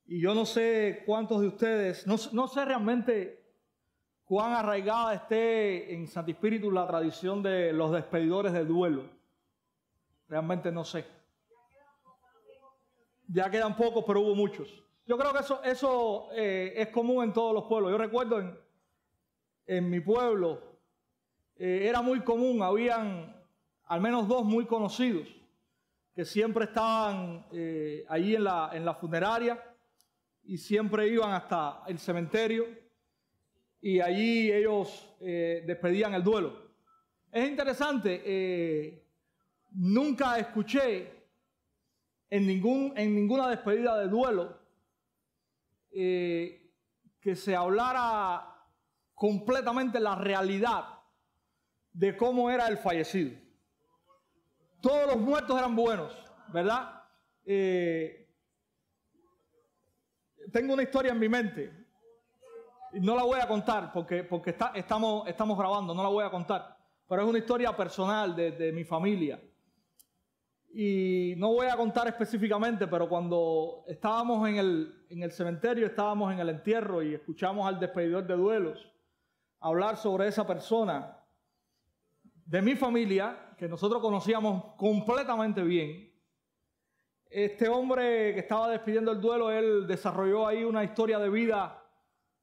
Y yo no sé cuántos de ustedes, no sé realmente cuán arraigada esté en Santo Espíritu la tradición de los despedidores de duelo. Realmente no sé. Ya quedan pocos, pero hubo muchos. Yo creo que eso es común en todos los pueblos. Yo recuerdo en mi pueblo, era muy común, habían al menos dos muy conocidos que siempre estaban allí en la funeraria y siempre iban hasta el cementerio y allí ellos despedían el duelo. Es interesante, nunca escuché en ninguna despedida de duelo que se hablara completamente la realidad de cómo era el fallecido. Todos los muertos eran buenos, ¿verdad? Tengo una historia en mi mente. No la voy a contar porque estamos grabando, no la voy a contar. Pero es una historia personal de mi familia. Y no voy a contar específicamente, pero cuando estábamos en el cementerio, estábamos en el entierro y escuchamos al despedidor de duelos hablar sobre esa persona de mi familia, que nosotros conocíamos completamente bien. Este hombre que estaba despidiendo el duelo, él desarrolló ahí una historia de vida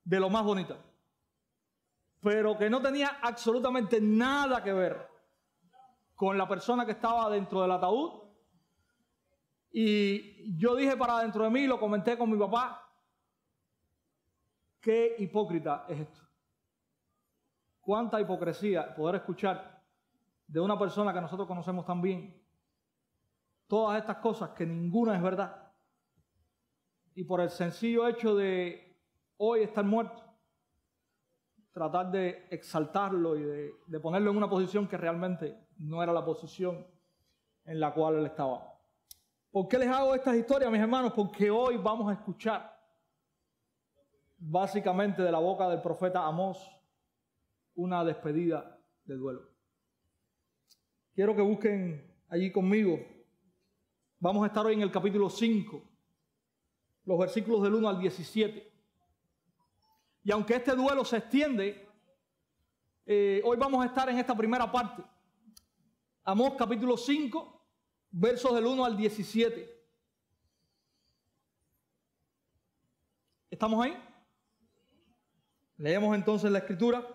de lo más bonita, pero que no tenía absolutamente nada que ver con la persona que estaba dentro del ataúd. Y yo dije para dentro de mí, lo comenté con mi papá, qué hipócrita es esto. Cuánta hipocresía poder escuchar de una persona que nosotros conocemos tan bien todas estas cosas que ninguna es verdad. Y por el sencillo hecho de hoy estar muerto, tratar de exaltarlo y de ponerlo en una posición que realmente no era la posición en la cual él estaba. ¿Por qué les hago estas historias, mis hermanos? Porque hoy vamos a escuchar básicamente de la boca del profeta Amós una despedida de duelo. Quiero que busquen allí conmigo. Vamos a estar hoy en el capítulo 5, los versículos del 1 al 17. Y aunque este duelo se extiende, hoy vamos a estar en esta primera parte. Amós capítulo 5, versos del 1 al 17. ¿Estamos ahí? Leemos entonces la escritura.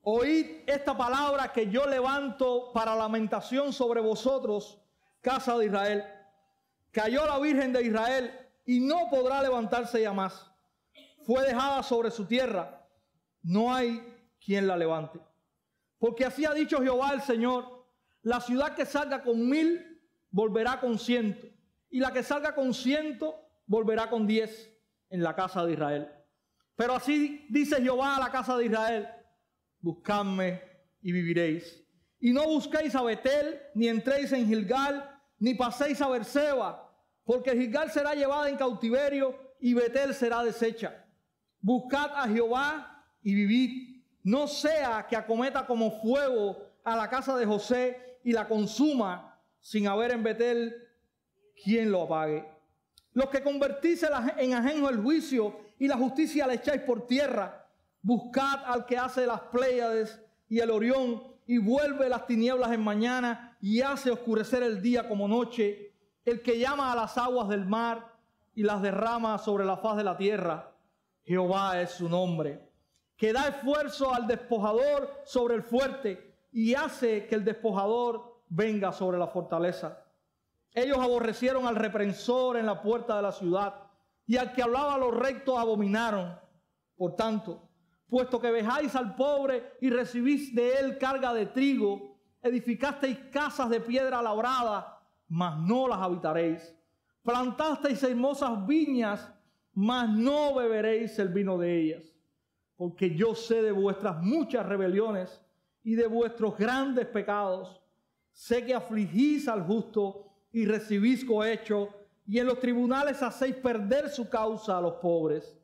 Oíd esta palabra que yo levanto para lamentación sobre vosotros, casa de Israel. Cayó la Virgen de Israel y no podrá levantarse ya más. Fue dejada sobre su tierra, no hay quien la levante. Porque así ha dicho Jehová el Señor: la ciudad que salga con 1000 volverá con 100, y la que salga con 100 volverá con 10 en la casa de Israel. Pero así dice Jehová a la casa de Israel: buscadme y viviréis. Y no busquéis a Betel, ni entréis en Gilgal, ni paséis a Berseba, porque Gilgal será llevada en cautiverio y Betel será deshecha. Buscad a Jehová y vivid, no sea que acometa como fuego a la casa de José y la consuma, sin haber en Betel quien lo apague. Los que convertís en ajeno el juicio y la justicia le echáis por tierra, buscad al que hace las Pléyades y el Orión y vuelve las tinieblas en mañana y hace oscurecer el día como noche, el que llama a las aguas del mar y las derrama sobre la faz de la tierra. Jehová es su nombre, que da esfuerzo al despojador sobre el fuerte y hace que el despojador venga sobre la fortaleza. Ellos aborrecieron al reprensor en la puerta de la ciudad y al que hablaba a lo recto abominaron. Por tanto, puesto que vejáis al pobre y recibís de él carga de trigo, edificasteis casas de piedra labrada, mas no las habitaréis. Plantasteis hermosas viñas, mas no beberéis el vino de ellas. Porque yo sé de vuestras muchas rebeliones y de vuestros grandes pecados. Sé que afligís al justo y recibís cohecho, y en los tribunales hacéis perder su causa a los pobres.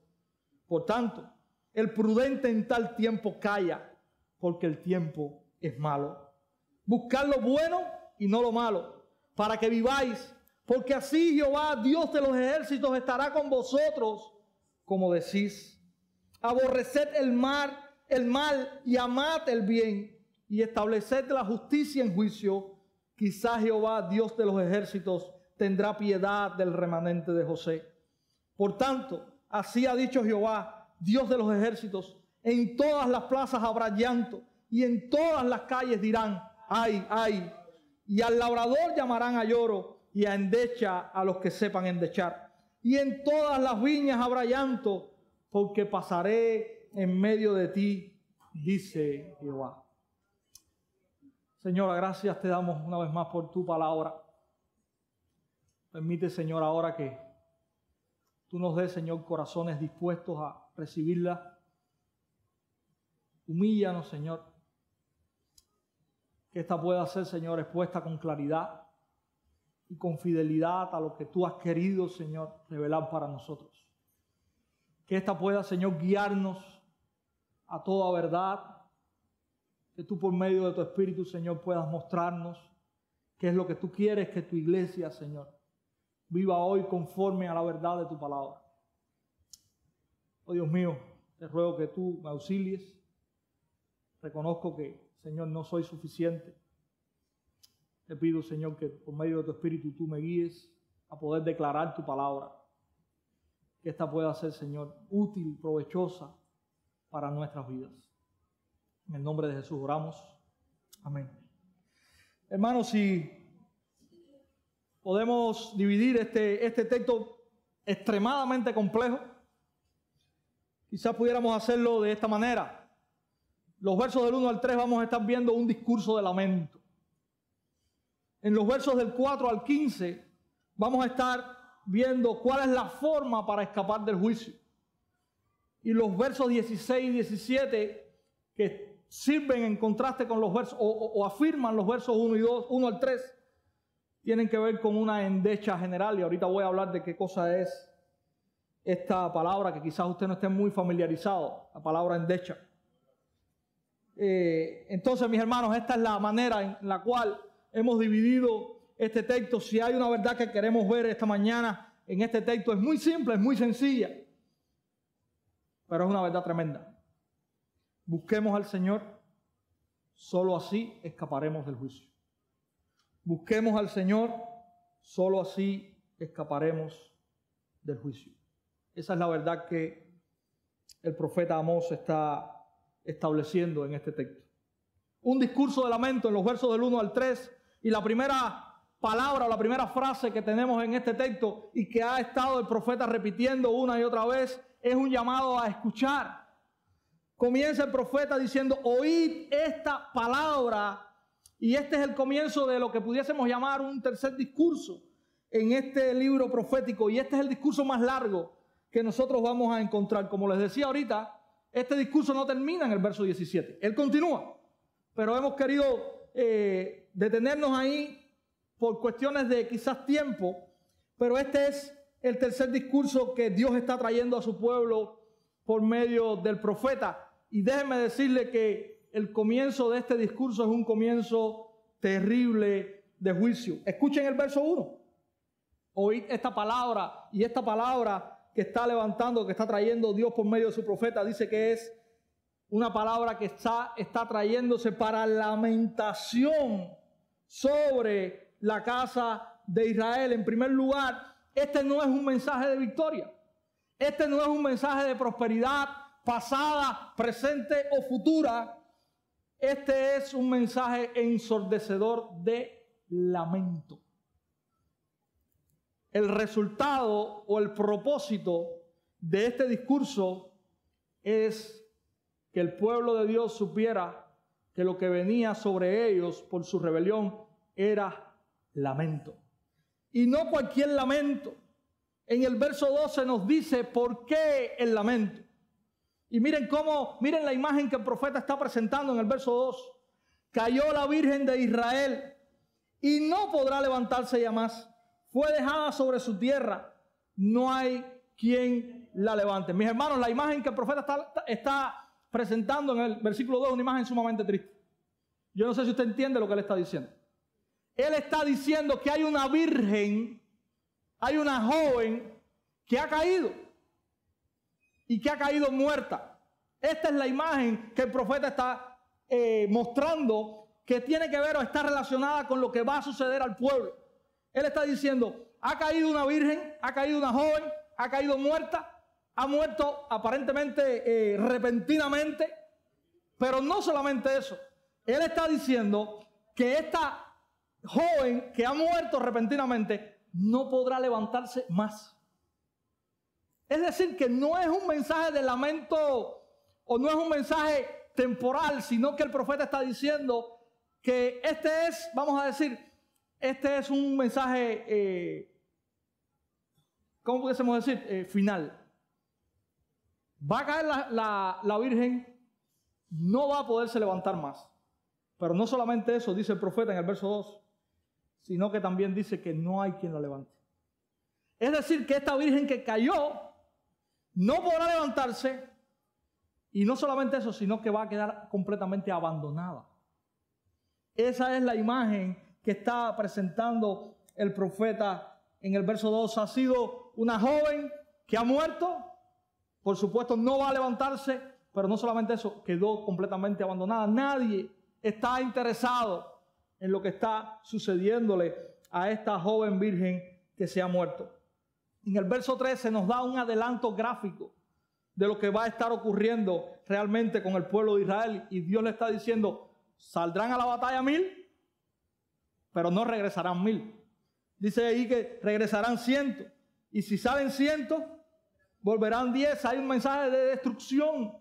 Por tanto, el prudente en tal tiempo calla, porque el tiempo es malo. Buscad lo bueno y no lo malo, para que viváis, porque así Jehová, Dios de los ejércitos, estará con vosotros, como decís. Aborreced el mal y amad el bien, y estableced la justicia en juicio. Quizás Jehová, Dios de los ejércitos, tendrá piedad del remanente de José. Por tanto, así ha dicho Jehová, Dios de los ejércitos, en todas las plazas habrá llanto, y en todas las calles dirán, ay, ay. Y al labrador llamarán a lloro, y a endecha a los que sepan endechar. Y en todas las viñas habrá llanto, porque pasaré en medio de ti, dice Jehová. Señora, gracias te damos una vez más por tu palabra. Permite, Señor, ahora que tú nos des, Señor, corazones dispuestos a recibirla. Humíllanos, Señor. Que esta pueda ser, Señor, expuesta con claridad y con fidelidad a lo que tú has querido, Señor, revelar para nosotros. Que esta pueda, Señor, guiarnos a toda verdad. Que tú por medio de tu Espíritu, Señor, puedas mostrarnos qué es lo que tú quieres que tu iglesia, Señor, viva hoy conforme a la verdad de tu palabra. Oh Dios mío, te ruego que tú me auxilies. Reconozco que, Señor, no soy suficiente. Te pido, Señor, que por medio de tu Espíritu tú me guíes a poder declarar tu palabra. Que esta pueda ser, Señor, útil, provechosa para nuestras vidas. En el nombre de Jesús oramos. Amén. Hermanos, si podemos dividir este texto extremadamente complejo, quizás pudiéramos hacerlo de esta manera. Los versos del 1 al 3 vamos a estar viendo un discurso de lamento. En los versos del 4 al 15 vamos a estar viendo cuál es la forma para escapar del juicio. Y los versos 16 y 17 que sirven en contraste con los versos o afirman los versos 1 y 2, 1 al 3, tienen que ver con una endecha general, y ahorita voy a hablar de qué cosa es esta palabra que quizás usted no esté muy familiarizado, la palabra endecha. Entonces, mis hermanos, esta es la manera en la cual hemos dividido este texto. Si hay una verdad que queremos ver esta mañana en este texto, es muy simple, es muy sencilla, pero es una verdad tremenda. Busquemos al Señor, solo así escaparemos del juicio. Busquemos al Señor, solo así escaparemos del juicio. Esa es la verdad que el profeta Amós está estableciendo en este texto. Un discurso de lamento en los versos del 1 al 3, y la primera palabra o la primera frase que tenemos en este texto y que ha estado el profeta repitiendo una y otra vez es un llamado a escuchar. Comienza el profeta diciendo, oíd esta palabra, y este es el comienzo de lo que pudiésemos llamar un tercer discurso en este libro profético, y este es el discurso más largo que nosotros vamos a encontrar. Como les decía ahorita, este discurso no termina en el verso 17, él continúa, pero hemos querido detenernos ahí por cuestiones de quizás tiempo, pero este es el tercer discurso que Dios está trayendo a su pueblo por medio del profeta. Y déjenme decirle que el comienzo de este discurso es un comienzo terrible de juicio. Escuchen el verso 1. Oíd esta palabra, y esta palabra que está levantando, que está trayendo Dios por medio de su profeta, dice que es una palabra que está trayéndose para lamentación sobre la casa de Israel. En primer lugar, este no es un mensaje de victoria. Este no es un mensaje de prosperidad pasada, presente o futura. Este es un mensaje ensordecedor de lamento. El resultado o el propósito de este discurso es que el pueblo de Dios supiera que lo que venía sobre ellos por su rebelión era lamento. Y no cualquier lamento. En el verso 12 nos dice por qué el lamento. Y miren la imagen que el profeta está presentando en el verso 2. Cayó la Virgen de Israel y no podrá levantarse ya más. Fue dejada sobre su tierra. No hay quien la levante. Mis hermanos, la imagen que el profeta está presentando en el versículo 2 es una imagen sumamente triste. Yo no sé si usted entiende lo que él está diciendo. Él está diciendo que hay una virgen hay una joven que ha caído y que ha caído muerta. Esta es la imagen que el profeta está mostrando, que tiene que ver o está relacionada con lo que va a suceder al pueblo. Él está diciendo, ha caído una virgen, ha caído una joven, ha caído muerta, ha muerto aparentemente repentinamente, pero no solamente eso. Él está diciendo que esta joven que ha muerto repentinamente no podrá levantarse más. Es decir, que no es un mensaje de lamento o no es un mensaje temporal, sino que el profeta está diciendo que este es, vamos a decir, este es un mensaje, ¿cómo pudiésemos decir? Final. Va a caer la virgen, no va a poderse levantar más. Pero no solamente eso, dice el profeta en el verso 2, sino que también dice que no hay quien la levante. Es decir, que esta virgen que cayó no podrá levantarse, y no solamente eso, sino que va a quedar completamente abandonada. Esa es la imagen que está presentando el profeta en el verso 2. Ha sido una joven que ha muerto, por supuesto no va a levantarse, pero no solamente eso, quedó completamente abandonada. Nadie está interesado en lo que está sucediéndole a esta joven virgen que se ha muerto. En el verso 3 se nos da un adelanto gráfico de lo que va a estar ocurriendo realmente con el pueblo de Israel. Y Dios le está diciendo, saldrán a la batalla 1000, pero no regresarán 1000. Dice ahí que regresarán 100. Y si salen 100, volverán 10. Hay un mensaje de destrucción.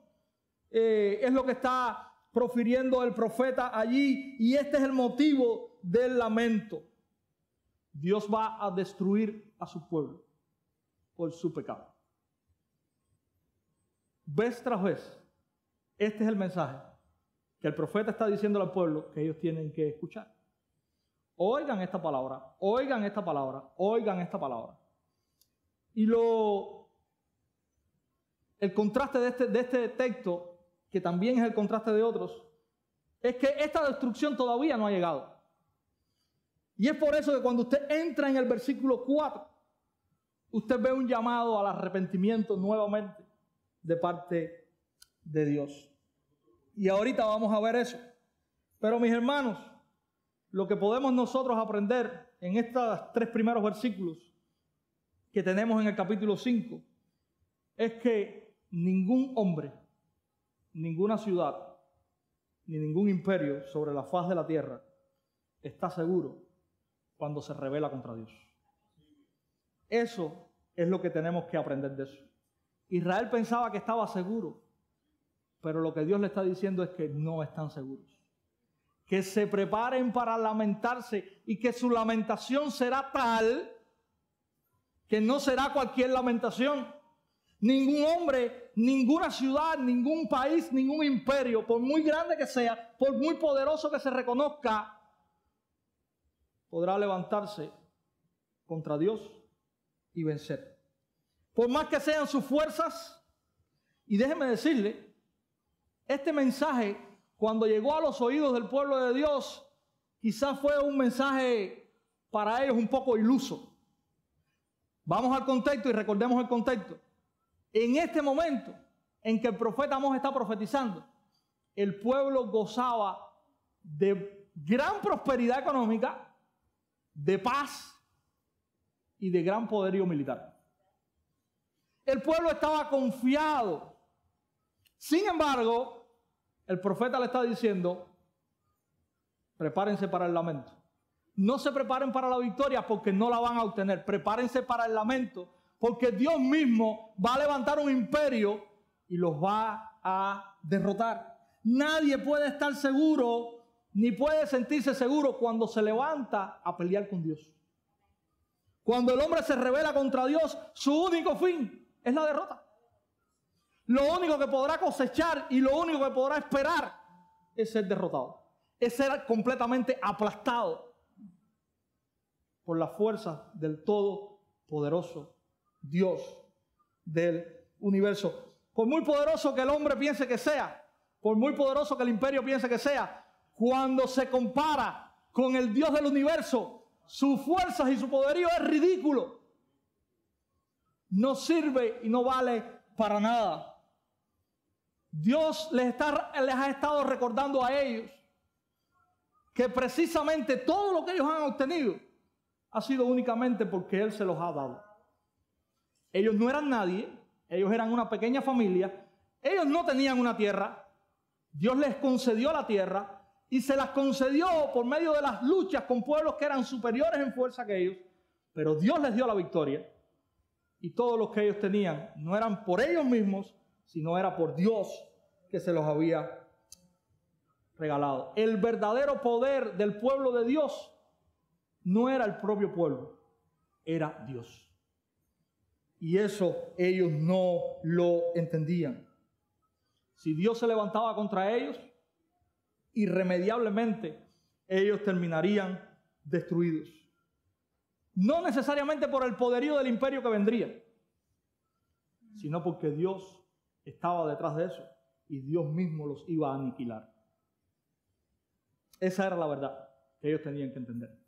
Es lo que está profiriendo el profeta allí, y este es el motivo del lamento. Dios va a destruir a su pueblo por su pecado. Vez tras vez, este es el mensaje que el profeta está diciendo al pueblo que ellos tienen que escuchar. Oigan esta palabra, oigan esta palabra, oigan esta palabra. Y el contraste de este texto, que también es el contraste de otros, es que esta destrucción todavía no ha llegado. Y es por eso que cuando usted entra en el versículo 4, usted ve un llamado al arrepentimiento nuevamente de parte de Dios. Y ahorita vamos a ver eso. Pero mis hermanos, lo que podemos nosotros aprender en estos 3 primeros versículos que tenemos en el capítulo 5 es que ningún hombre, ninguna ciudad, ni ningún imperio sobre la faz de la tierra está seguro cuando se rebela contra Dios. Eso es lo que tenemos que aprender de eso. Israel pensaba que estaba seguro, pero lo que Dios le está diciendo es que no están seguros. Que se preparen para lamentarse y que su lamentación será tal que no será cualquier lamentación. Ningún hombre, ninguna ciudad, ningún país, ningún imperio, por muy grande que sea, por muy poderoso que se reconozca, podrá levantarse contra Dios y vencer. Por más que sean sus fuerzas, y déjeme decirle, este mensaje, cuando llegó a los oídos del pueblo de Dios, quizás fue un mensaje para ellos un poco iluso. Vamos al contexto y recordemos el contexto. En este momento en que el profeta Amós está profetizando, el pueblo gozaba de gran prosperidad económica, de paz y de gran poderío militar. El pueblo estaba confiado. Sin embargo, el profeta le está diciendo, prepárense para el lamento. No se preparen para la victoria porque no la van a obtener. Prepárense para el lamento porque Dios mismo va a levantar un imperio y los va a derrotar. Nadie puede estar seguro ni puede sentirse seguro cuando se levanta a pelear con Dios. Cuando el hombre se rebela contra Dios, su único fin es la derrota. Lo único que podrá cosechar y lo único que podrá esperar es ser derrotado. Es ser completamente aplastado por la fuerza del todopoderoso Dios del universo. Por muy poderoso que el hombre piense que sea, por muy poderoso que el imperio piense que sea, cuando se compara con el Dios del universo, sus fuerzas y su poderío es ridículo. no sirve y no vale para nada. Dios les ha estado recordando a ellos que precisamente todo lo que ellos han obtenido ha sido únicamente porque Él se los ha dado. Ellos no eran nadie, ellos eran una pequeña familia, ellos no tenían una tierra, Dios les concedió la tierra y se las concedió por medio de las luchas con pueblos que eran superiores en fuerza que ellos, pero Dios les dio la victoria y todo lo que ellos tenían no eran por ellos mismos, sino era por Dios que se los había regalado. El verdadero poder del pueblo de Dios no era el propio pueblo, era Dios. Y eso ellos no lo entendían. Si Dios se levantaba contra ellos, irremediablemente ellos terminarían destruidos. No necesariamente por el poderío del imperio que vendría, sino porque Dios estaba detrás de eso y Dios mismo los iba a aniquilar. Esa era la verdad que ellos tenían que entender.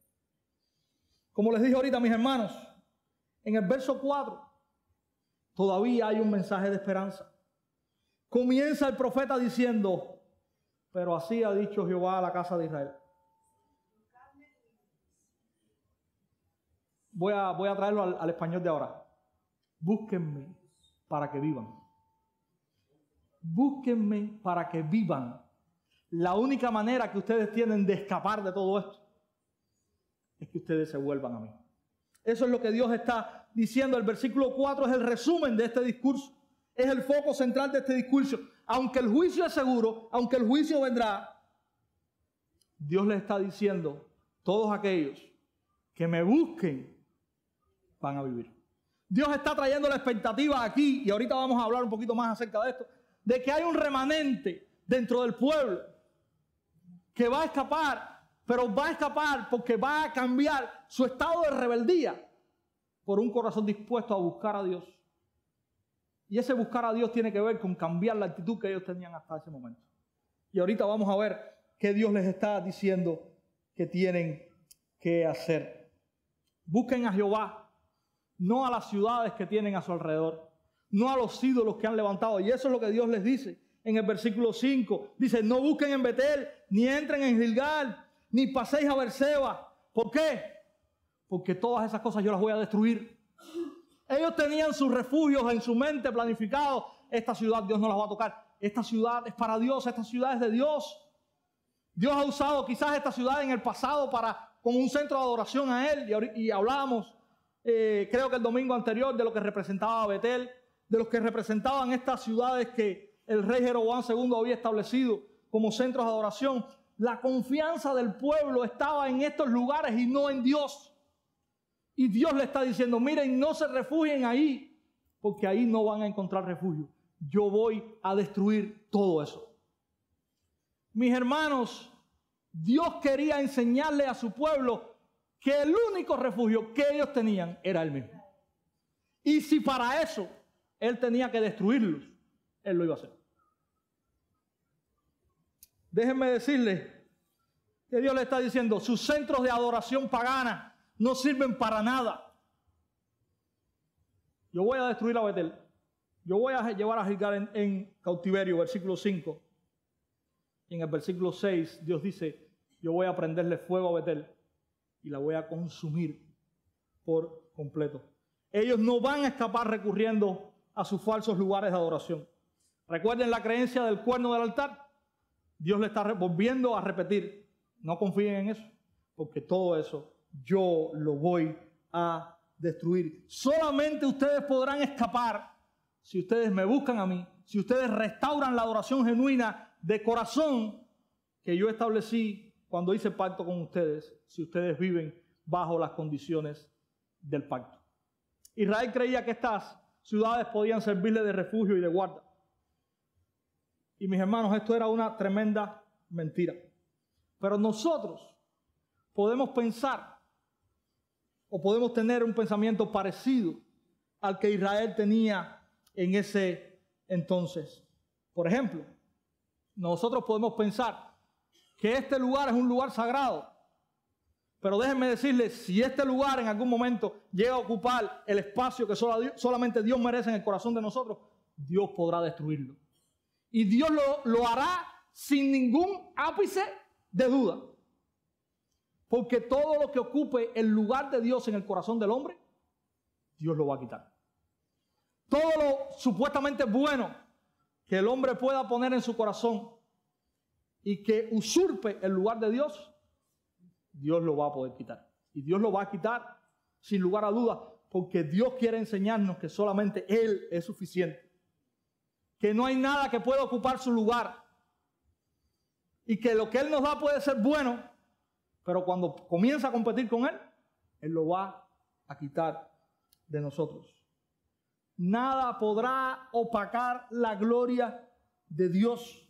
Como les dije ahorita, mis hermanos, en el verso 4 todavía hay un mensaje de esperanza. Comienza el profeta diciendo: pero así ha dicho Jehová a la casa de Israel. Voy a traerlo al español de ahora. Búsquenme para que vivan. Búsquenme para que vivan. La única manera que ustedes tienen de escapar de todo esto es que ustedes se vuelvan a mí. Eso es lo que Dios está diciendo. El versículo 4 es el resumen de este discurso. Es el foco central de este discurso. Aunque el juicio es seguro, aunque el juicio vendrá, Dios les está diciendo: todos aquellos que me busquen van a vivir. Dios está trayendo la expectativa aquí, y ahorita vamos a hablar un poquito más acerca de esto, de que hay un remanente dentro del pueblo que va a escapar, pero va a escapar porque va a cambiar su estado de rebeldía por un corazón dispuesto a buscar a Dios. Y ese buscar a Dios tiene que ver con cambiar la actitud que ellos tenían hasta ese momento. Y ahorita vamos a ver qué Dios les está diciendo que tienen que hacer. Busquen a Jehová, no a las ciudades que tienen a su alrededor, no a los ídolos que han levantado. Y eso es lo que Dios les dice en el versículo 5. Dice: no busquen en Betel, ni entren en Gilgal, ni paséis a Berseba. ¿Por qué? Porque todas esas cosas yo las voy a destruir. Ellos tenían sus refugios en su mente planificados. Esta ciudad Dios no las va a tocar. Esta ciudad es para Dios, esta ciudad es de Dios. Dios ha usado quizás esta ciudad en el pasado como un centro de adoración a Él. Y hablábamos, creo que el domingo anterior, de lo que representaba Betel, de los que representaban estas ciudades que el rey Jeroboam II había establecido como centros de adoración. La confianza del pueblo estaba en estos lugares y no en Dios. Y Dios le está diciendo: miren, no se refugien ahí, porque ahí no van a encontrar refugio. Yo voy a destruir todo eso. Mis hermanos, Dios quería enseñarle a su pueblo que el único refugio que ellos tenían era Él mismo. Y si para eso Él tenía que destruirlos, Él lo iba a hacer. Déjenme decirles que Dios le está diciendo: sus centros de adoración pagana no sirven para nada. Yo voy a destruir a Betel. Yo voy a llevar a Gilgal en cautiverio, versículo 5. Y en el versículo 6 Dios dice: yo voy a prenderle fuego a Betel y la voy a consumir por completo. Ellos no van a escapar recurriendo a sus falsos lugares de adoración. Recuerden la creencia del cuerno del altar. Dios le está volviendo a repetir: no confíen en eso, porque todo eso yo lo voy a destruir. Solamente ustedes podrán escapar si ustedes me buscan a mí, si ustedes restauran la adoración genuina de corazón que yo establecí cuando hice pacto con ustedes, si ustedes viven bajo las condiciones del pacto. Israel creía que estas ciudades podían servirle de refugio y de guarda. Y mis hermanos, esto era una tremenda mentira. Pero nosotros podemos pensar o podemos tener un pensamiento parecido al que Israel tenía en ese entonces. Por ejemplo, nosotros podemos pensar que este lugar es un lugar sagrado, Pero déjenme decirles, si este lugar en algún momento llega a ocupar el espacio que solamente Dios merece en el corazón de nosotros, Dios podrá destruirlo. Y Dios lo hará sin ningún ápice de duda. Porque todo lo que ocupe el lugar de Dios en el corazón del hombre, Dios lo va a quitar. Todo lo supuestamente bueno que el hombre pueda poner en su corazón y que usurpe el lugar de Dios, Dios lo va a poder quitar. Y Dios lo va a quitar sin lugar a dudas, porque Dios quiere enseñarnos que solamente Él es suficiente. Que no hay nada que pueda ocupar su lugar. Y que lo que Él nos da puede ser bueno, pero cuando comienza a competir con Él, Él lo va a quitar de nosotros. Nada podrá opacar la gloria de Dios,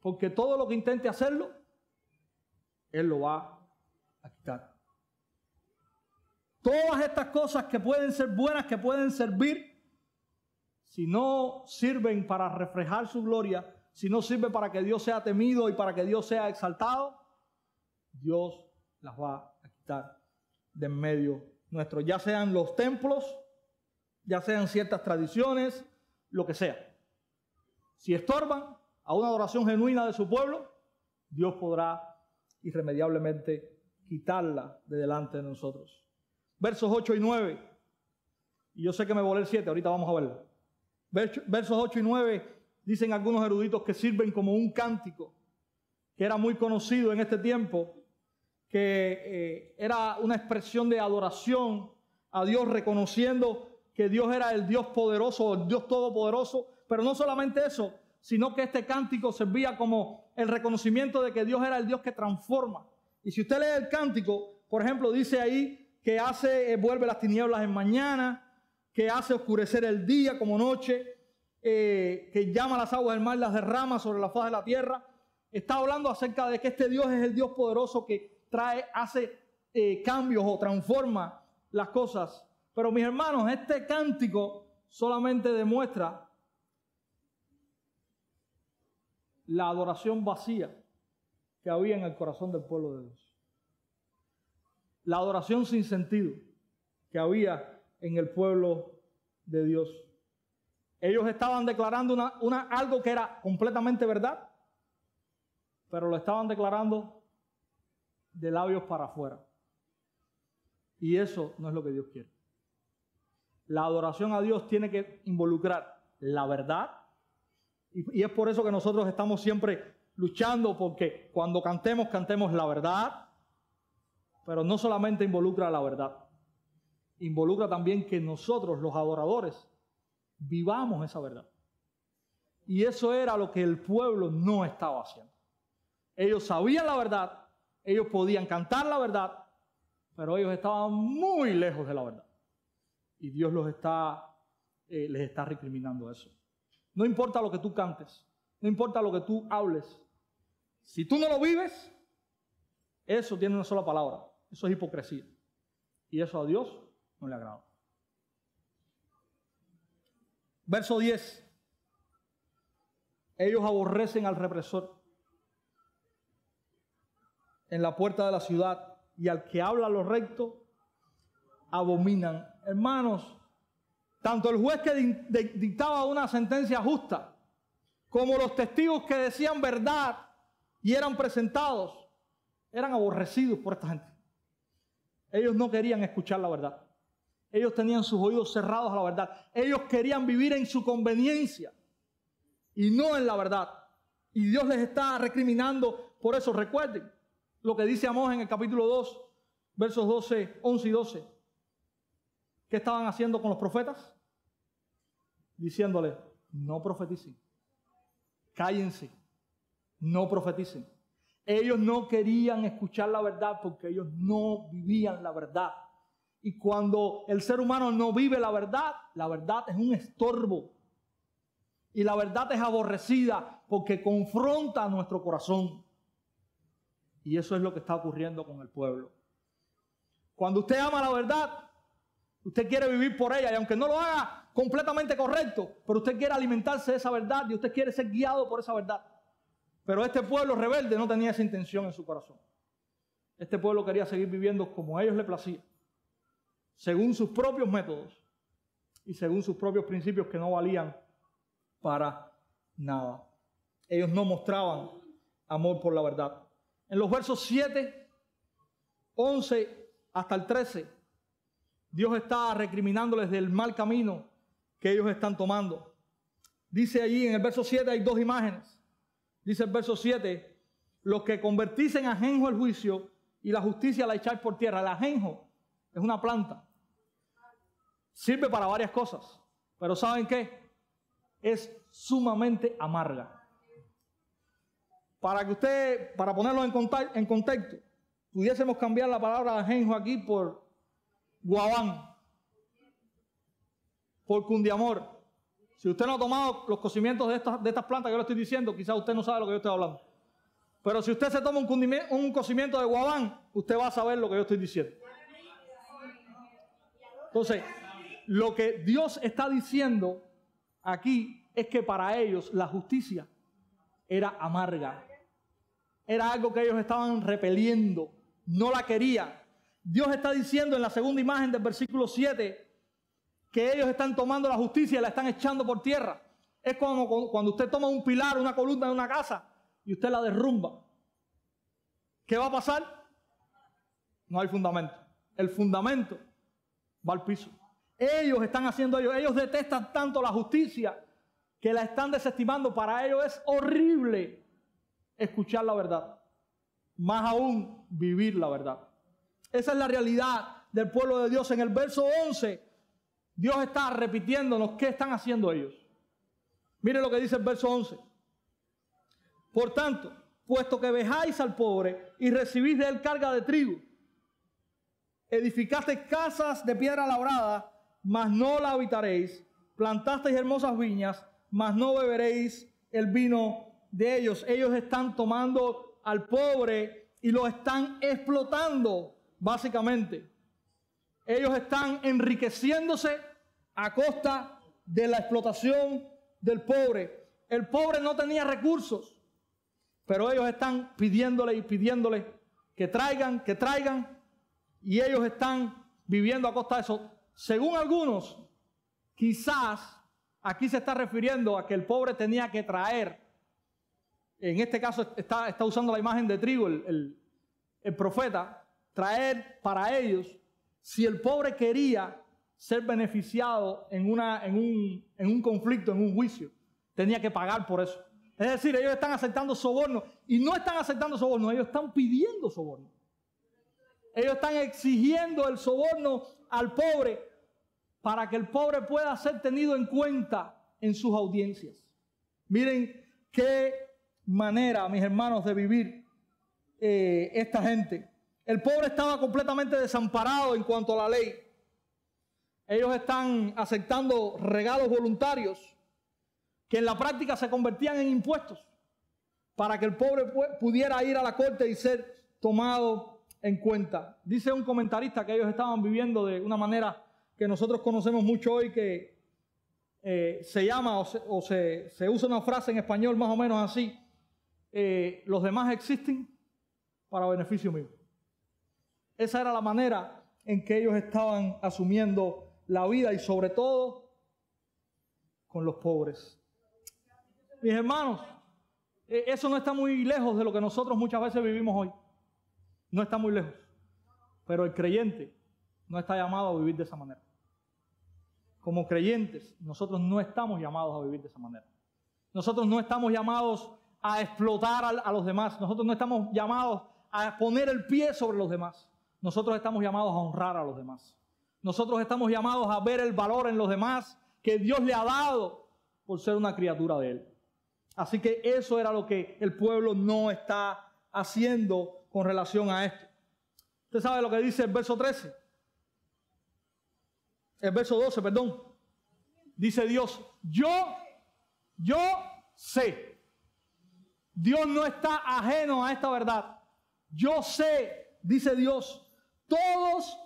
porque todo lo que intente hacerlo, Él lo va a quitar. Todas estas cosas que pueden ser buenas, que pueden servir, si no sirven para reflejar su gloria, si no sirven para que Dios sea temido y para que Dios sea exaltado, Dios las va a quitar de en medio nuestro, ya sean los templos, ya sean ciertas tradiciones, lo que sea. Si estorban a una adoración genuina de su pueblo, Dios podrá irremediablemente quitarla de delante de nosotros. Versos 8 y 9. Y yo sé que me volé el 7, ahorita vamos a verlo. Versos 8 y 9 dicen algunos eruditos que sirven como un cántico que era muy conocido en este tiempo, que era una expresión de adoración a Dios, reconociendo que Dios era el Dios poderoso, el Dios todopoderoso. Pero no solamente eso, sino que este cántico servía como el reconocimiento de que Dios era el Dios que transforma. Y si usted lee el cántico, por ejemplo, dice ahí que vuelve las tinieblas en mañana, que hace oscurecer el día como noche, que llama las aguas del mar, las derrama sobre la faz de la tierra. Está hablando acerca de que este Dios es el Dios poderoso que hace cambios o transforma las cosas. Pero mis hermanos, este cántico solamente demuestra la adoración vacía que había en el corazón del pueblo de Dios. La adoración sin sentido que había en el pueblo de Dios. Ellos estaban declarando algo que era completamente verdad, pero lo estaban declarando de labios para afuera. Y eso no es lo que Dios quiere. La adoración a Dios tiene que involucrar la verdad. Y es por eso que nosotros estamos siempre luchando porque cuando cantemos la verdad. Pero no solamente involucra la verdad. Involucra también que nosotros, los adoradores, vivamos esa verdad. Y eso era lo que el pueblo no estaba haciendo. Ellos sabían la verdad, ellos podían cantar la verdad, pero ellos estaban muy lejos de la verdad. Y Dios les está recriminando eso. No importa lo que tú cantes, no importa lo que tú hables. Si tú no lo vives, eso tiene una sola palabra. Eso es hipocresía. Y eso a Dios no le agrada. Verso 10. Ellos aborrecen al represor en la puerta de la ciudad, y al que habla lo recto abominan. Hermanos, tanto el juez que dictaba una sentencia justa, como los testigos que decían verdad y eran presentados, eran aborrecidos por esta gente. Ellos no querían escuchar la verdad. Ellos tenían sus oídos cerrados a la verdad. Ellos querían vivir en su conveniencia y no en la verdad. Y Dios les está recriminando por eso. Recuerden lo que dice Amós en el capítulo 2, versos 11 y 12. ¿Qué estaban haciendo con los profetas? Diciéndole, no profeticen, cállense, no profeticen. Ellos no querían escuchar la verdad porque ellos no vivían la verdad. Y cuando el ser humano no vive la verdad es un estorbo. Y la verdad es aborrecida porque confronta a nuestro corazón. Y eso es lo que está ocurriendo con el pueblo. Cuando usted ama la verdad, usted quiere vivir por ella. Y aunque no lo haga completamente correcto, pero usted quiere alimentarse de esa verdad y usted quiere ser guiado por esa verdad. Pero este pueblo rebelde no tenía esa intención en su corazón. Este pueblo quería seguir viviendo como a ellos les placía, según sus propios métodos y según sus propios principios que no valían para nada. Ellos no mostraban amor por la verdad. En los versos 7, 11 hasta el 13, Dios está recriminándoles del mal camino que ellos están tomando. Dice allí en el verso 7, hay dos imágenes. Dice el verso 7, los que convertís en ajenjo el juicio y la justicia la echáis por tierra. El ajenjo es una planta. Sirve para varias cosas. Pero ¿saben qué? Es sumamente amarga. Para ponerlo en contexto, pudiésemos cambiar la palabra ajenjo aquí por guabán, por cundiamor. Si usted no ha tomado los cocimientos de estas plantas que yo le estoy diciendo, quizás usted no sabe lo que yo estoy hablando. Pero si usted se toma un cocimiento de guabán, usted va a saber lo que yo estoy diciendo. Entonces, lo que Dios está diciendo aquí es que para ellos la justicia era amarga. Era algo que ellos estaban repeliendo, no la querían. Dios está diciendo en la segunda imagen del versículo 7 que ellos están tomando la justicia y la están echando por tierra. Es como cuando usted toma un pilar, una columna de una casa y usted la derrumba. ¿Qué va a pasar? No hay fundamento. El fundamento va al piso. Ellos están haciendo ellos detestan tanto la justicia que la están desestimando. Para ellos es horrible escuchar la verdad, más aún vivir la verdad. Esa es la realidad del pueblo de Dios. En el verso 11, Dios está repitiéndonos qué están haciendo ellos. Mire lo que dice el verso 11. Por tanto, puesto que vejáis al pobre y recibís de él carga de trigo, edificasteis casas de piedra labrada, mas no la habitaréis, plantasteis hermosas viñas, mas no beberéis el vino de ellos. Ellos están tomando al pobre y lo están explotando, básicamente. Ellos están enriqueciéndose a costa de la explotación del pobre. El pobre no tenía recursos, pero ellos están pidiéndole y pidiéndole que traigan, y ellos están viviendo a costa de eso. Según algunos, quizás aquí se está refiriendo a que el pobre tenía que traer. En este caso está usando la imagen de trigo el profeta, traer para ellos. Si el pobre quería ser beneficiado en un conflicto, en un juicio, tenía que pagar por eso. Es decir, ellos están aceptando soborno, y no están aceptando soborno, ellos están pidiendo soborno. Ellos están exigiendo el soborno al pobre para que el pobre pueda ser tenido en cuenta en sus audiencias. Miren qué manera, mis hermanos, de vivir esta gente. El pobre estaba completamente desamparado en cuanto a la ley. Ellos están aceptando regalos voluntarios que en la práctica se convertían en impuestos para que el pobre pudiera ir a la corte y ser tomado en cuenta. Dice un comentarista que ellos estaban viviendo de una manera que nosotros conocemos mucho hoy, que se llama o se usa una frase en español más o menos así: los demás existen para beneficio mío. Esa era la manera en que ellos estaban asumiendo la vida, y sobre todo con los pobres. Mis hermanos, eso no está muy lejos de lo que nosotros muchas veces vivimos hoy. No está muy lejos. Pero el creyente no está llamado a vivir de esa manera. Como creyentes, nosotros no estamos llamados a vivir de esa manera. Nosotros no estamos llamados a explotar a los demás. Nosotros no estamos llamados a poner el pie sobre los demás. Nosotros estamos llamados a honrar a los demás. Nosotros estamos llamados a ver el valor en los demás que Dios le ha dado por ser una criatura de Él. Así que eso era lo que el pueblo no está haciendo con relación a esto. Usted sabe lo que dice el verso 13. El verso 12, perdón. Dice Dios: yo sé. Dios no está ajeno a esta verdad. Yo sé, dice Dios, todos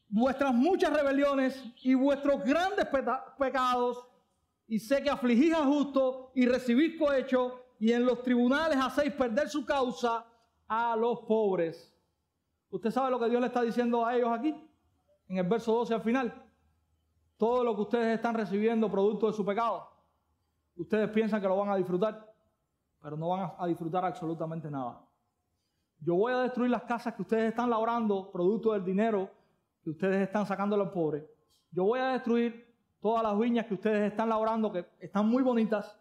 vuestras muchas rebeliones y vuestros grandes pecados, y sé que afligís a justo y recibís cohecho, y en los tribunales hacéis perder su causa a los pobres. ¿Usted sabe lo que Dios le está diciendo a ellos aquí? En el verso 12 al final. Todo lo que ustedes están recibiendo producto de su pecado, ustedes piensan que lo van a disfrutar, pero no van a disfrutar absolutamente nada. Yo voy a destruir las casas que ustedes están labrando, producto del dinero que ustedes están sacando a los pobres. Yo voy a destruir todas las viñas que ustedes están labrando, que están muy bonitas.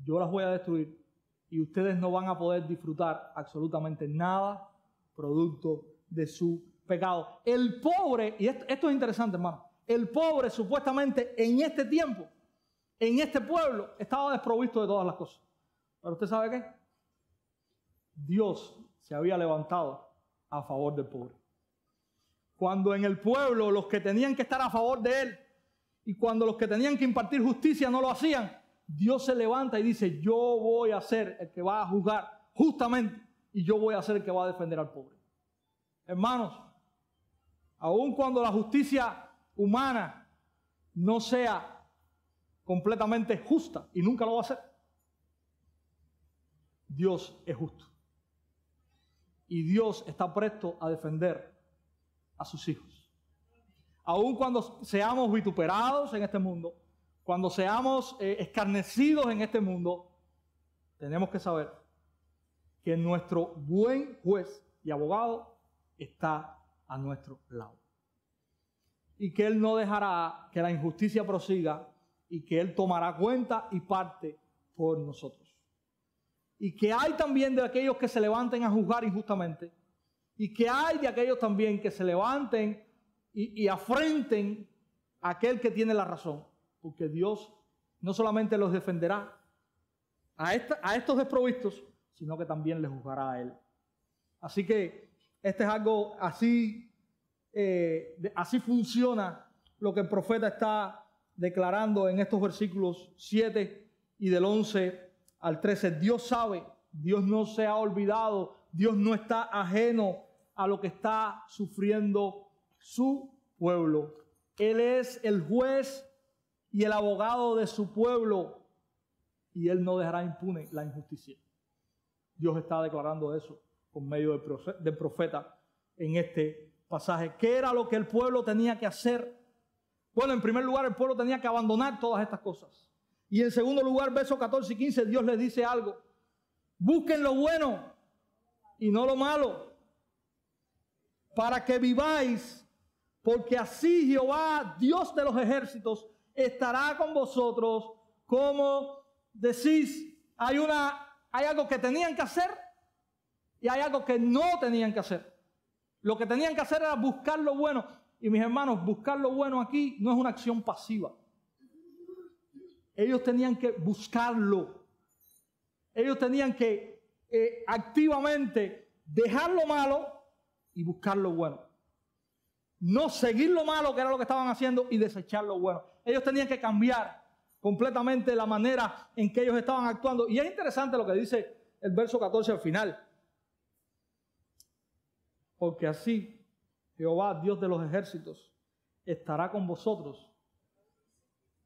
Yo las voy a destruir y ustedes no van a poder disfrutar absolutamente nada producto de su pecado. El pobre, y esto es interesante, hermano, el pobre supuestamente en este tiempo, en este pueblo, estaba desprovisto de todas las cosas. Pero usted sabe qué? Dios se había levantado a favor del pobre. Cuando en el pueblo los que tenían que estar a favor de él y cuando los que tenían que impartir justicia no lo hacían, Dios se levanta y dice, yo voy a ser el que va a juzgar justamente y yo voy a ser el que va a defender al pobre. Hermanos, aun cuando la justicia humana no sea completamente justa, y nunca lo va a ser, Dios es justo. Y Dios está presto a defender a sus hijos. Aun cuando seamos vituperados en este mundo, cuando seamos escarnecidos en este mundo, tenemos que saber que nuestro buen juez y abogado está a nuestro lado. Y que Él no dejará que la injusticia prosiga y que Él tomará cuenta y parte por nosotros. Y que hay también de aquellos que se levanten a juzgar injustamente y que hay de aquellos también que se levanten y afrenten a aquel que tiene la razón, porque Dios no solamente los defenderá a estos desprovistos, sino que también les juzgará a Él. Así que este es algo así. Así funciona lo que el profeta está declarando en estos versículos 7 y del 11 al 13. Dios sabe, Dios no se ha olvidado, Dios no está ajeno a lo que está sufriendo su pueblo. Él es el juez y el abogado de su pueblo y Él no dejará impune la injusticia. Dios está declarando eso por medio del profeta en este pasaje. ¿Qué era lo que el pueblo tenía que hacer? Bueno, en primer lugar, el pueblo tenía que abandonar todas estas cosas. Y en segundo lugar, versos 14 y 15, Dios les dice algo. Busquen lo bueno y no lo malo, para que viváis, porque así Jehová, Dios de los ejércitos, estará con vosotros, como decís. Hay algo que tenían que hacer y hay algo que no tenían que hacer. Lo que tenían que hacer era buscar lo bueno. Y mis hermanos, buscar lo bueno aquí no es una acción pasiva. Ellos tenían que buscarlo. Ellos tenían que activamente dejar lo malo y buscar lo bueno. No seguir lo malo, que era lo que estaban haciendo, y desechar lo bueno. Ellos tenían que cambiar completamente la manera en que ellos estaban actuando. Y es interesante lo que dice el verso 14 al final. Porque así Jehová, Dios de los ejércitos, estará con vosotros,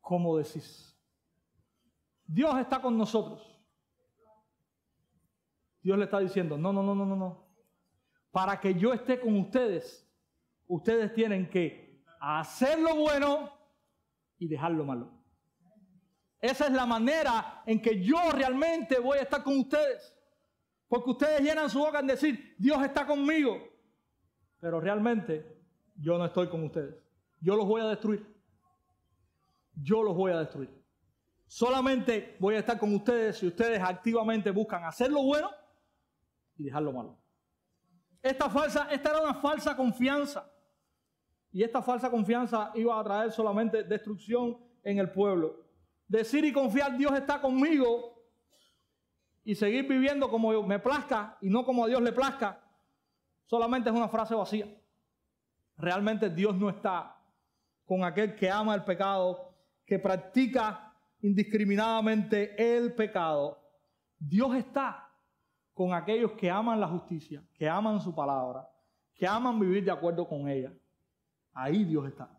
como decís. Dios está con nosotros. Dios le está diciendo, no. Para que yo esté con ustedes, ustedes tienen que hacer lo bueno y dejar lo malo. Esa es la manera en que yo realmente voy a estar con ustedes. Porque ustedes llenan su boca en decir, Dios está conmigo. Pero realmente yo no estoy con ustedes. Yo los voy a destruir. Yo los voy a destruir. Solamente voy a estar con ustedes si ustedes activamente buscan hacer lo bueno y dejar lo malo. Esta era una falsa confianza. Y esta falsa confianza iba a traer solamente destrucción en el pueblo. Decir y confiar, Dios está conmigo, y seguir viviendo como me plazca y no como a Dios le plazca, solamente es una frase vacía. Realmente Dios no está con aquel que ama el pecado, que practica indiscriminadamente el pecado. Dios está con aquellos que aman la justicia, que aman su palabra, que aman vivir de acuerdo con ella. Ahí Dios está.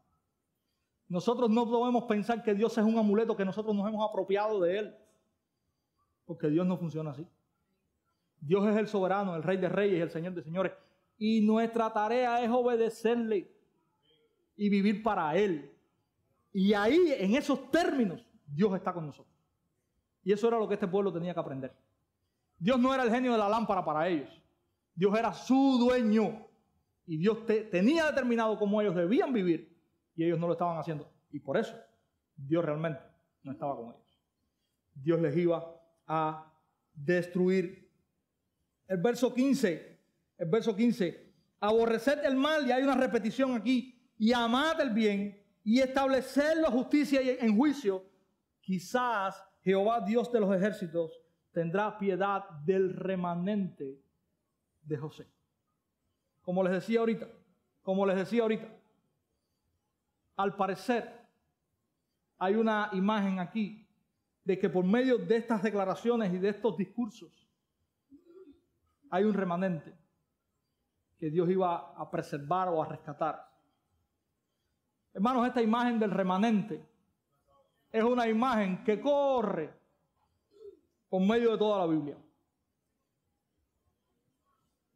Nosotros no podemos pensar que Dios es un amuleto que nosotros nos hemos apropiado de Él, porque Dios no funciona así. Dios es el soberano, el Rey de Reyes y el Señor de Señores. Y nuestra tarea es obedecerle y vivir para Él. Y ahí, en esos términos, Dios está con nosotros. Y eso era lo que este pueblo tenía que aprender. Dios no era el genio de la lámpara para ellos. Dios era su dueño. Y Dios tenía determinado cómo ellos debían vivir. Y ellos no lo estaban haciendo. Y por eso, Dios realmente no estaba con ellos. Dios les iba a destruir. El verso 15. Aborreced el mal, y hay una repetición aquí. Y amad el bien, y estableced la justicia en juicio. Quizás Jehová, Dios de los ejércitos, tendrá piedad del remanente de José. Como les decía ahorita, al parecer hay una imagen aquí de que por medio de estas declaraciones y de estos discursos hay un remanente que Dios iba a preservar o a rescatar. Hermanos, esta imagen del remanente es una imagen que corre por medio de toda la Biblia.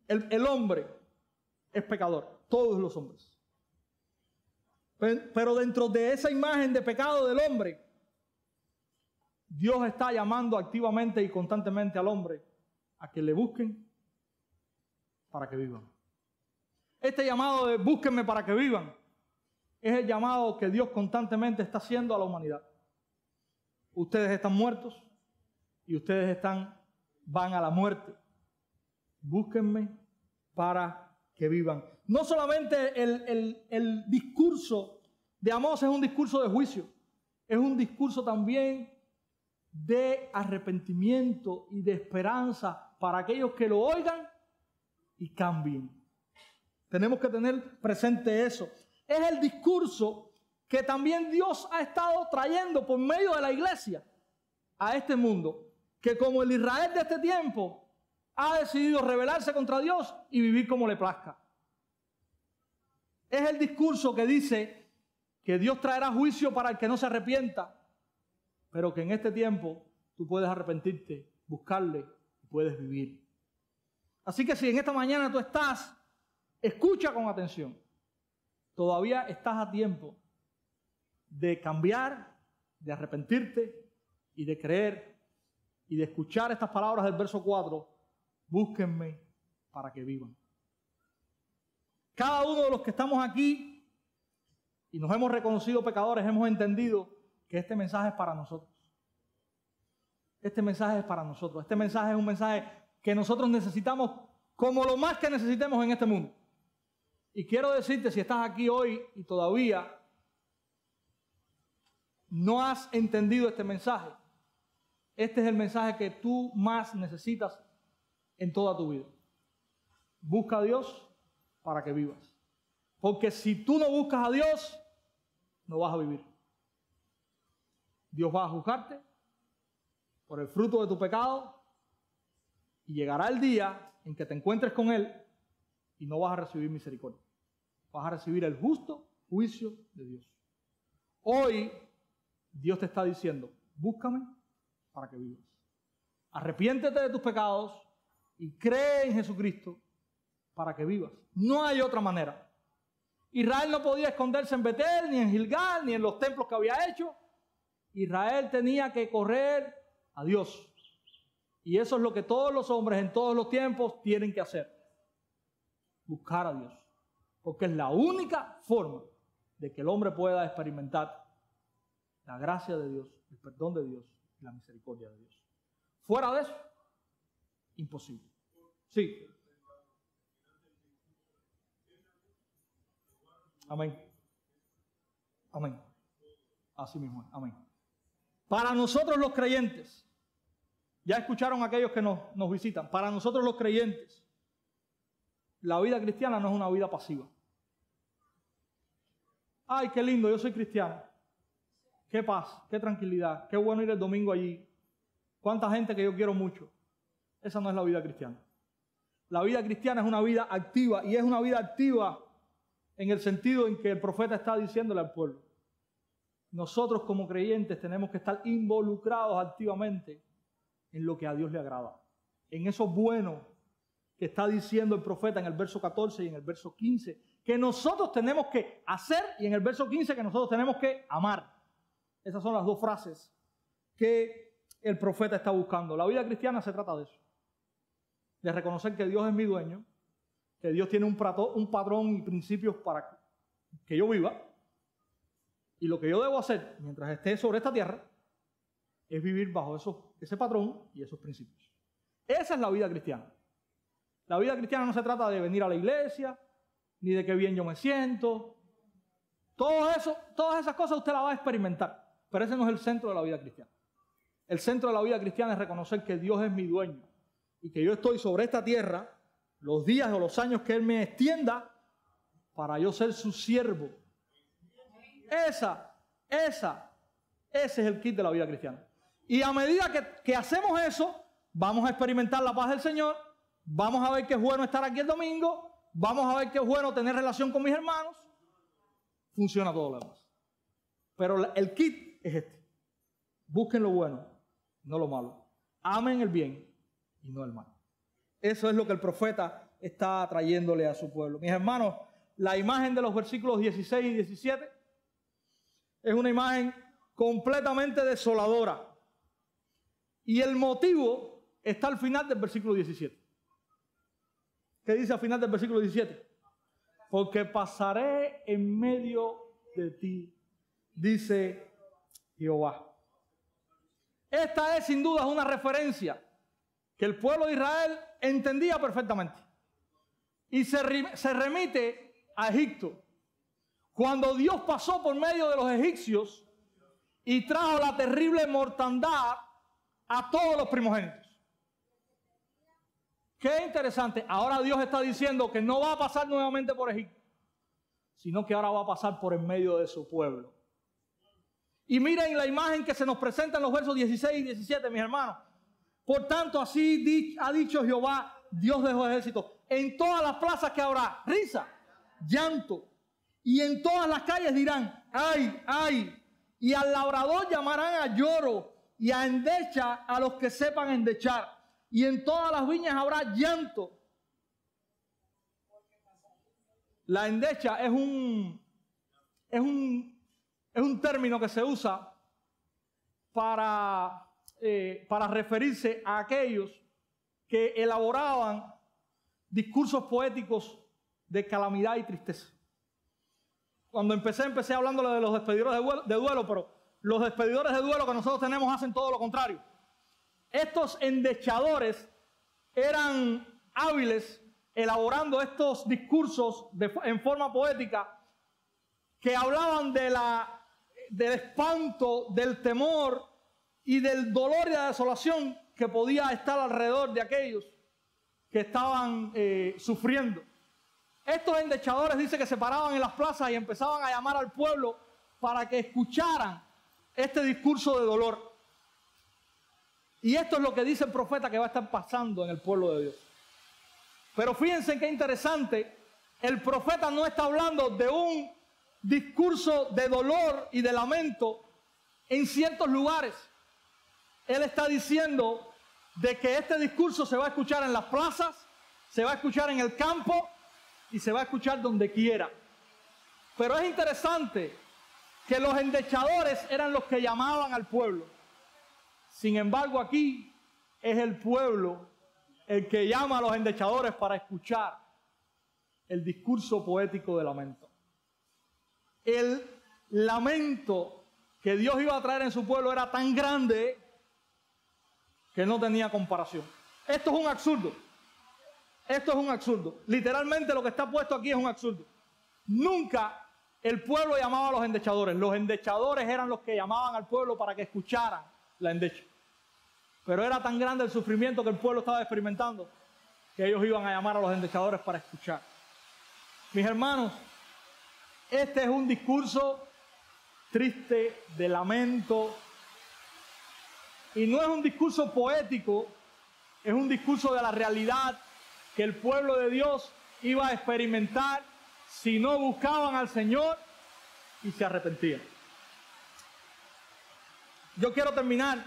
El hombre es pecador, todos los hombres. Pero dentro de esa imagen de pecado del hombre, Dios está llamando activamente y constantemente al hombre a que le busquen para que vivan. Este llamado de búsquenme para que vivan es el llamado que Dios constantemente está haciendo a la humanidad. Ustedes están muertos y ustedes van a la muerte. Búsquenme para que vivan. No solamente el discurso de Amós es un discurso de juicio, es un discurso también de arrepentimiento y de esperanza para aquellos que lo oigan y cambien. Tenemos que tener presente eso. Es el discurso que también Dios ha estado trayendo por medio de la iglesia a este mundo, que como el Israel de este tiempo ha decidido rebelarse contra Dios y vivir como le plazca. Es el discurso que dice que Dios traerá juicio para el que no se arrepienta, pero que en este tiempo tú puedes arrepentirte, buscarle y puedes vivir. Así que si en esta mañana tú estás, escucha con atención. Todavía estás a tiempo de cambiar, de arrepentirte y de creer y de escuchar estas palabras del verso 4. Búsquenme para que vivan. Cada uno de los que estamos aquí y nos hemos reconocido pecadores, hemos entendido que este mensaje es para nosotros. Este mensaje es para nosotros. Este mensaje es un mensaje que nosotros necesitamos como lo más que necesitemos en este mundo. Y quiero decirte, si estás aquí hoy y todavía no has entendido este mensaje, este es el mensaje que tú más necesitas en toda tu vida. Busca a Dios para que vivas. Porque si tú no buscas a Dios, no vas a vivir. Dios va a juzgarte por el fruto de tu pecado y llegará el día en que te encuentres con Él y no vas a recibir misericordia. Vas a recibir el justo juicio de Dios. Hoy Dios te está diciendo, búscame para que vivas. Arrepiéntete de tus pecados y cree en Jesucristo para que vivas. No hay otra manera. Israel no podía esconderse en Betel, ni en Gilgal, ni en los templos que había hecho. Israel tenía que correr a Dios. Y eso es lo que todos los hombres en todos los tiempos tienen que hacer. Buscar a Dios. Porque es la única forma de que el hombre pueda experimentar la gracia de Dios, el perdón de Dios y la misericordia de Dios. Fuera de eso, imposible. Sí. Amén. Amén. Así mismo, amén. Para nosotros los creyentes, ya escucharon aquellos que nos visitan, para nosotros los creyentes, la vida cristiana no es una vida pasiva. Ay, qué lindo, yo soy cristiano. Qué paz, qué tranquilidad, qué bueno ir el domingo allí. Cuánta gente que yo quiero mucho. Esa no es la vida cristiana. La vida cristiana es una vida activa, y es una vida activa en el sentido en que el profeta está diciéndole al pueblo. Nosotros como creyentes tenemos que estar involucrados activamente en lo que a Dios le agrada. en eso bueno que está diciendo el profeta en el verso 14 y en el verso 15, que nosotros tenemos que hacer, y en el verso 15 que nosotros tenemos que amar. Esas son las dos frases que el profeta está buscando. La vida cristiana se trata de eso, de reconocer que Dios es mi dueño, que Dios tiene un patrón y principios para que yo viva, y lo que yo debo hacer mientras esté sobre esta tierra es vivir bajo ese patrón y esos principios. Esa es la vida cristiana. La vida cristiana no se trata de venir a la iglesia, ni de qué bien yo me siento. Todo eso, todas esas cosas usted las va a experimentar, pero ese no es el centro de la vida cristiana. El centro de la vida cristiana es reconocer que Dios es mi dueño y que yo estoy sobre esta tierra los días o los años que Él me extienda para yo ser su siervo. Ese es el kit de la vida cristiana. Y a medida que hacemos eso, vamos a experimentar la paz del Señor, vamos a ver que es bueno estar aquí el domingo, vamos a ver que es bueno tener relación con mis hermanos. Funciona todo lo demás. Pero el kit es este. Busquen lo bueno, no lo malo. Amen el bien y no el mal. Eso es lo que el profeta está trayéndole a su pueblo. Mis hermanos, la imagen de los versículos 16 y 17 es una imagen completamente desoladora. Y el motivo está al final del versículo 17. ¿Qué dice al final del versículo 17? Porque pasaré en medio de ti, dice Jehová. Esta es sin duda una referencia que el pueblo de Israel entendía perfectamente. Y se remite a Egipto. Cuando Dios pasó por medio de los egipcios y trajo la terrible mortandad a todos los primogénitos. Qué interesante. Ahora Dios está diciendo que no va a pasar nuevamente por Egipto, sino que ahora va a pasar por en medio de su pueblo. Y miren la imagen que se nos presenta en los versos 16 y 17, mis hermanos. Por tanto, así ha dicho Jehová, Dios de los ejércitos, en todas las plazas que habrá risa, llanto, y en todas las calles dirán, ay, ay, y al labrador llamarán a lloro, y a endecha a los que sepan endechar, y en todas las viñas habrá llanto. La endecha es un término que se usa para referirse a aquellos que elaboraban discursos poéticos de calamidad y tristeza. Cuando empecé hablándole de los despedidores de duelo, pero los despedidores de duelo que nosotros tenemos hacen todo lo contrario. Estos endechadores eran hábiles elaborando estos discursos en forma poética que hablaban del espanto, del temor y del dolor y la desolación que podía estar alrededor de aquellos que estaban sufriendo. Estos endechadores dice que se paraban en las plazas y empezaban a llamar al pueblo para que escucharan este discurso de dolor. Y esto es lo que dice el profeta que va a estar pasando en el pueblo de Dios. Pero fíjense qué interesante, el profeta no está hablando de un discurso de dolor y de lamento en ciertos lugares. Él está diciendo de que este discurso se va a escuchar en las plazas, se va a escuchar en el campo y se va a escuchar donde quiera. Pero es interesante que los endechadores eran los que llamaban al pueblo. Sin embargo, aquí es el pueblo el que llama a los endechadores para escuchar el discurso poético de lamento. El lamento que Dios iba a traer en su pueblo era tan grande que no tenía comparación. Esto es un absurdo. Esto es un absurdo. Literalmente lo que está puesto aquí es un absurdo. Nunca el pueblo llamaba a los endechadores. Los endechadores eran los que llamaban al pueblo para que escucharan la endecha. Pero era tan grande el sufrimiento que el pueblo estaba experimentando que ellos iban a llamar a los endechadores para escuchar. Mis hermanos, este es un discurso triste, de lamento, y no es un discurso poético, es un discurso de la realidad que el pueblo de Dios iba a experimentar si no buscaban al Señor y se arrepentían. Yo quiero terminar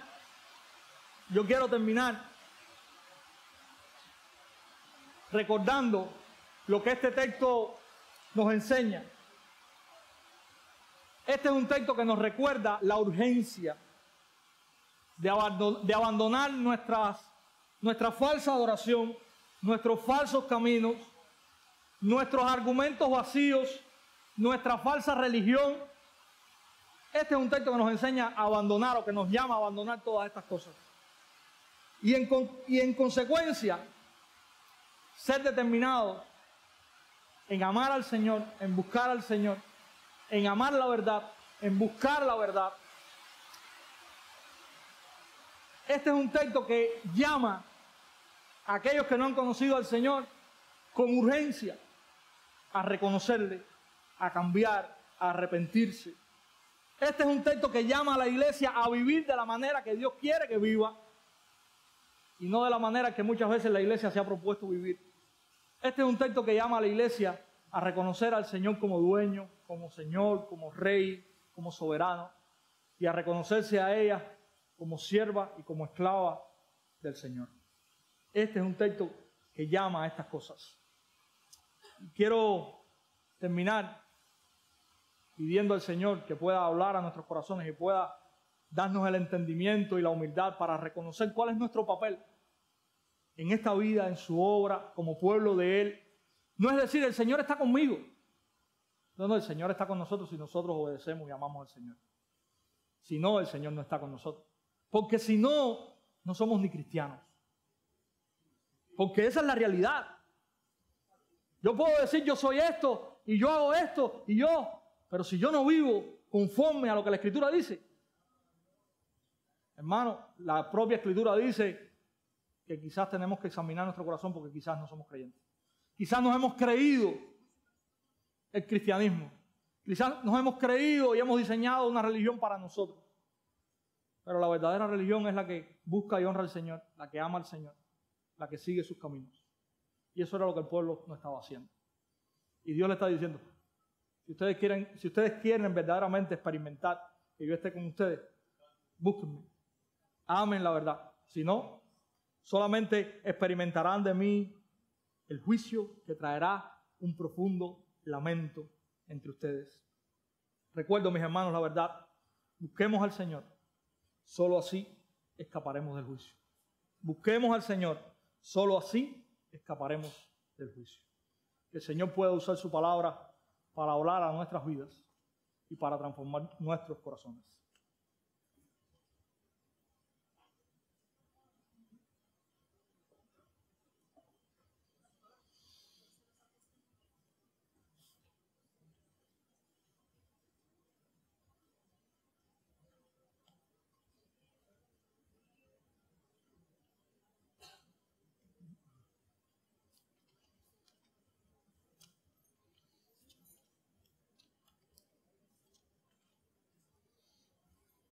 recordando lo que este texto nos enseña. Este es un texto que nos recuerda la urgencia de abandonar nuestra falsa adoración, nuestros falsos caminos, nuestros argumentos vacíos, nuestra falsa religión. Este es un texto que nos enseña a abandonar, o que nos llama a abandonar todas estas cosas. Y en consecuencia, ser determinados en amar al Señor, en buscar al Señor, en amar la verdad, en buscar la verdad. Este es un texto que llama a aquellos que no han conocido al Señor con urgencia a reconocerle, a cambiar, a arrepentirse. Este es un texto que llama a la iglesia a vivir de la manera que Dios quiere que viva y no de la manera que muchas veces la iglesia se ha propuesto vivir. Este es un texto que llama a la iglesia a reconocer al Señor como dueño, como Señor, como Rey, como soberano, y a reconocerse a ella como sierva y como esclava del Señor. Este es un texto que llama a estas cosas. Quiero terminar pidiendo al Señor que pueda hablar a nuestros corazones y pueda darnos el entendimiento y la humildad para reconocer cuál es nuestro papel en esta vida, en su obra, como pueblo de Él. No es decir, el Señor está conmigo. No, el Señor está con nosotros si nosotros obedecemos y amamos al Señor. Si no, el Señor no está con nosotros. Porque si no, no somos ni cristianos. Porque esa es la realidad. Yo puedo decir, yo soy esto, y yo hago esto, y yo... Pero si yo no vivo conforme a lo que la Escritura dice, hermano, la propia Escritura dice que quizás tenemos que examinar nuestro corazón porque quizás no somos creyentes. Quizás nos hemos creído el cristianismo. Quizás nos hemos creído y hemos diseñado una religión para nosotros. Pero la verdadera religión es la que busca y honra al Señor, la que ama al Señor, la que sigue sus caminos. Y eso era lo que el pueblo no estaba haciendo. Y Dios le está diciendo, si ustedes quieren verdaderamente experimentar que yo esté con ustedes, búsquenme, amen la verdad. Si no, solamente experimentarán de mí el juicio que traerá un profundo lamento entre ustedes. Recuerdo, mis hermanos, la verdad. Busquemos al Señor. Solo así escaparemos del juicio. Busquemos al Señor. Solo así escaparemos del juicio. Que el Señor pueda usar su palabra para hablar a nuestras vidas y para transformar nuestros corazones.